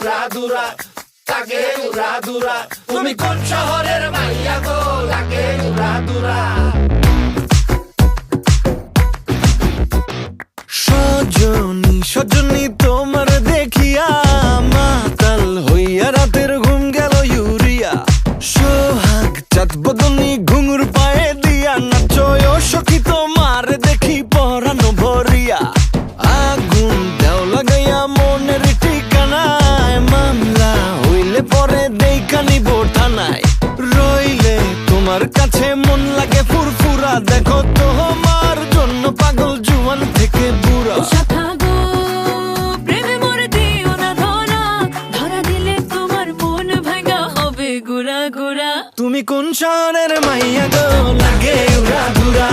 উড়া দুরা লাগে উড়া দুরা তুমি কোন শহরের মাইয়া গো লাগে উড়া দুরা সজনী সজনী তোমার দেখিয়া মাতাল হইয়া রাতের ঘুম গেল ইউরিয়া সোহাগ চাঁদ বদনী ঘুঙুর পায়ে দিয়া নাচয় সখী তোমার দেখি পরানো ভরিয়া আগুন দেও লাগাইয়া মনের ঠিকানায় মামলা হইলে পরে দেখা নিব থানায় রইলে তোমার কাছে মন লাগে ফুরফুরা দেখো তোমার জন্য পাগল জুয়ান থেকে বুড়া গুড়া গুড়া তুমি কোন শহরের মাইয়া গো লাগে উড়া দুরা